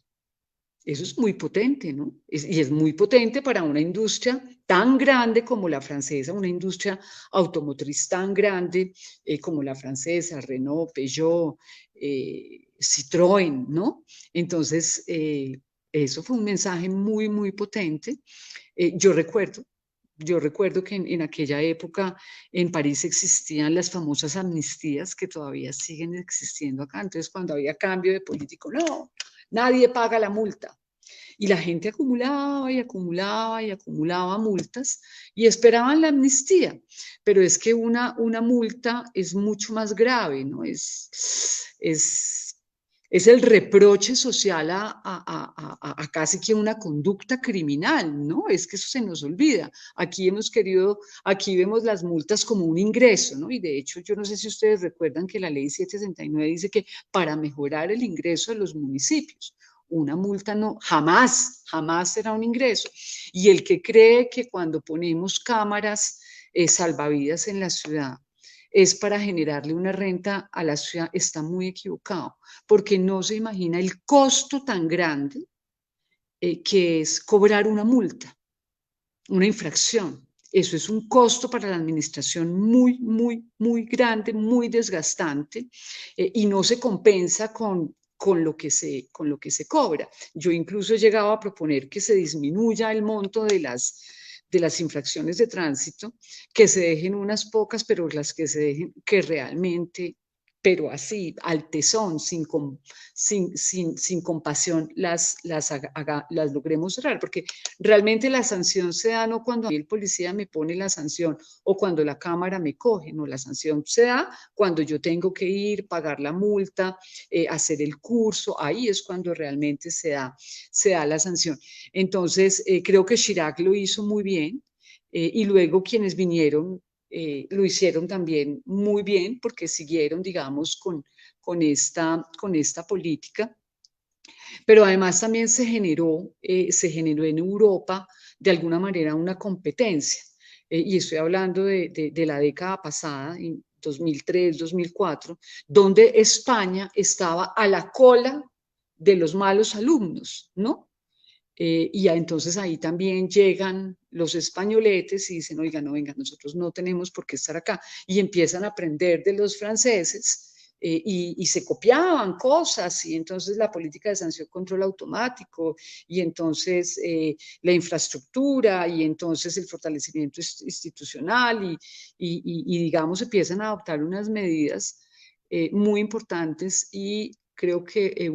Eso es muy potente, ¿no? Y es muy potente para una industria tan grande como la francesa, una industria automotriz tan grande como la francesa, Renault, Peugeot, Citroën, ¿no? Entonces, eso fue un mensaje muy, muy potente. Yo recuerdo que en aquella época en París existían las famosas amnistías que todavía siguen existiendo acá. Entonces, cuando había cambio de político, no, nadie paga la multa. Y la gente acumulaba y acumulaba y acumulaba multas y esperaban la amnistía. Pero es que una multa es mucho más grave, ¿no? Es el reproche social a casi que una conducta criminal, ¿no? Es que eso se nos olvida. Aquí vemos las multas como un ingreso, ¿no? Y de hecho, yo no sé si ustedes recuerdan que la ley 769 dice que para mejorar el ingreso de los municipios, una multa no, jamás será un ingreso. Y el que cree que cuando ponemos cámaras salvavidas en la ciudad es para generarle una renta a la ciudad, está muy equivocado, porque no se imagina el costo tan grande que es cobrar una multa, una infracción. Eso es un costo para la administración muy, muy, muy grande, muy desgastante y no se compensa con lo que se cobra. Yo incluso he llegado a proponer que se disminuya el monto de las infracciones de tránsito, que se dejen unas pocas, pero las que se dejen que realmente, pero así, al tesón, sin compasión, las logremos cerrar, porque realmente la sanción se da no cuando el policía me pone la sanción o cuando la cámara me coge, no, la sanción se da cuando yo tengo que ir, pagar la multa, hacer el curso, ahí es cuando realmente se da la sanción. Entonces, creo que Chirac lo hizo muy bien y luego quienes vinieron lo hicieron también muy bien porque siguieron, digamos, con esta política. Pero además también se generó en Europa de alguna manera una competencia. Y estoy hablando de la década pasada, en 2003, 2004, donde España estaba a la cola de los malos alumnos, ¿no? Entonces ahí también llegan los españoletes y dicen, oiga, no, venga, nosotros no tenemos por qué estar acá. Y empiezan a aprender de los franceses y se copiaban cosas, y entonces la política de sanción control automático, y entonces la infraestructura, y entonces el fortalecimiento institucional, y digamos empiezan a adoptar unas medidas muy importantes y creo que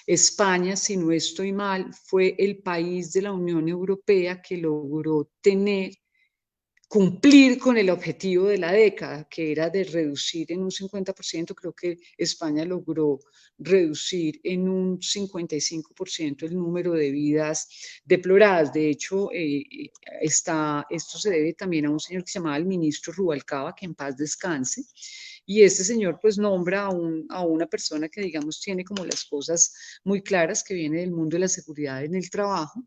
España, si no estoy mal, fue el país de la Unión Europea que logró cumplir con el objetivo de la década, que era de reducir en un 50%, creo que España logró reducir en un 55% el número de vidas deploradas. De hecho, esto se debe también a un señor que se llamaba el ministro Rubalcaba, que en paz descanse. Y este señor pues nombra a una persona que digamos tiene como las cosas muy claras, que viene del mundo de la seguridad en el trabajo,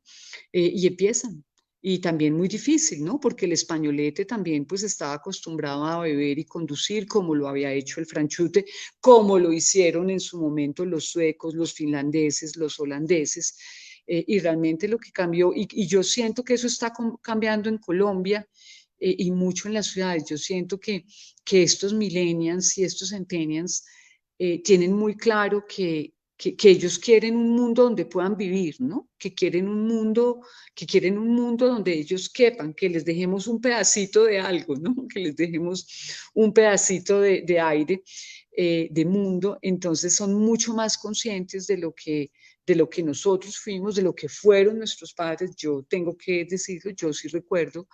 y empiezan. Y también muy difícil, ¿no? Porque el españolete también pues estaba acostumbrado a beber y conducir como lo había hecho el franchute, como lo hicieron en su momento los suecos, los finlandeses, los holandeses. Y realmente lo que cambió, y yo siento que eso está cambiando en Colombia, y mucho en las ciudades. Yo siento que estos millennials y estos centennials tienen muy claro que ellos quieren un mundo donde puedan vivir, ¿no? Que quieren un mundo donde ellos quepan, que les dejemos un pedacito de algo, ¿no? Que les dejemos un pedacito de aire, de mundo. Entonces son mucho más conscientes de lo que nosotros fuimos, de lo que fueron nuestros padres. Yo tengo que decirlo, yo sí recuerdo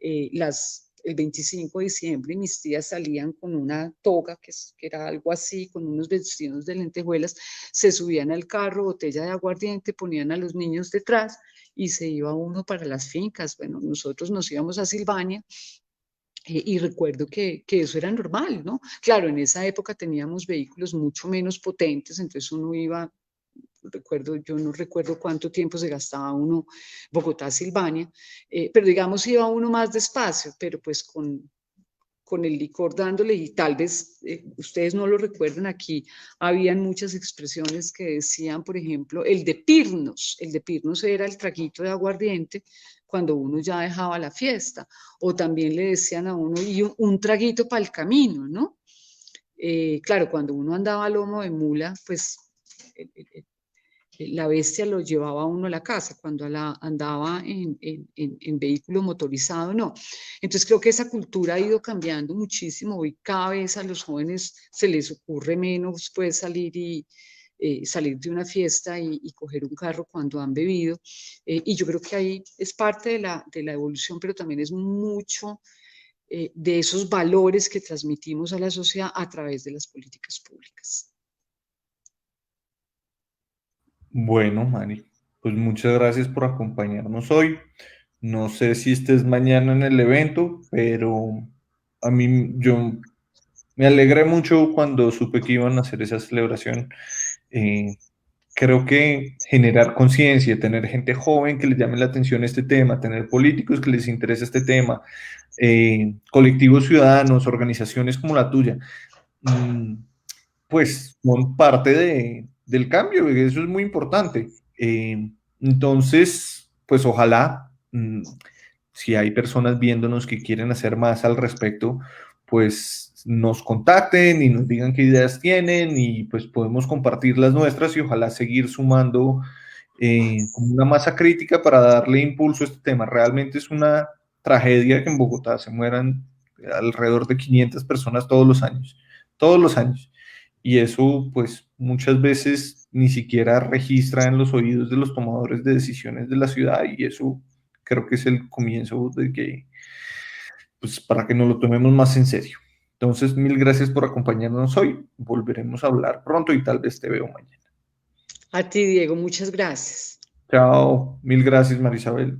el 25 de diciembre mis tías salían con una toga, que era algo así, con unos vestidos de lentejuelas, se subían al carro, botella de aguardiente, ponían a los niños detrás y se iba uno para las fincas. Bueno, nosotros nos íbamos a Silvania Y recuerdo que eso era normal, ¿no? Claro, en esa época teníamos vehículos mucho menos potentes, entonces uno iba, yo no recuerdo cuánto tiempo se gastaba uno Bogotá-Silvania, pero digamos iba uno más despacio, pero pues con el licor dándole, y tal vez ustedes no lo recuerdan, aquí habían muchas expresiones que decían, por ejemplo, el de pirnos era el traguito de aguardiente cuando uno ya dejaba la fiesta, o también le decían a uno, y un traguito para el camino, ¿no? Claro, cuando uno andaba a lomo de mula, pues la bestia lo llevaba a uno a la casa, cuando andaba en vehículo motorizado, no. Entonces creo que esa cultura ha ido cambiando muchísimo. Hoy cada vez a los jóvenes se les ocurre menos pues salir de una fiesta y coger un carro cuando han bebido. Y yo creo que ahí es parte de la evolución, pero también es mucho de esos valores que transmitimos a la sociedad a través de las políticas públicas. Bueno, Mari, pues muchas gracias por acompañarnos hoy. No sé si estés mañana en el evento, pero yo me alegré mucho cuando supe que iban a hacer esa celebración. Eh, Creo que generar conciencia, tener gente joven que les llame la atención este tema, tener políticos que les interese este tema, colectivos ciudadanos, organizaciones como la tuya, pues son parte del cambio, y eso es muy importante. Entonces, pues ojalá, si hay personas viéndonos que quieren hacer más al respecto, pues nos contacten y nos digan qué ideas tienen y pues podemos compartir las nuestras y ojalá seguir sumando como una masa crítica para darle impulso a este tema. Realmente es una tragedia que en Bogotá se mueran alrededor de 500 personas todos los años. Y eso, pues, muchas veces ni siquiera registra en los oídos de los tomadores de decisiones de la ciudad y eso creo que es el comienzo de que, pues, para que nos lo tomemos más en serio. Entonces, mil gracias por acompañarnos hoy. Volveremos a hablar pronto y tal vez te veo mañana. A ti, Diego, muchas gracias. Chao, mil gracias, Marisabel.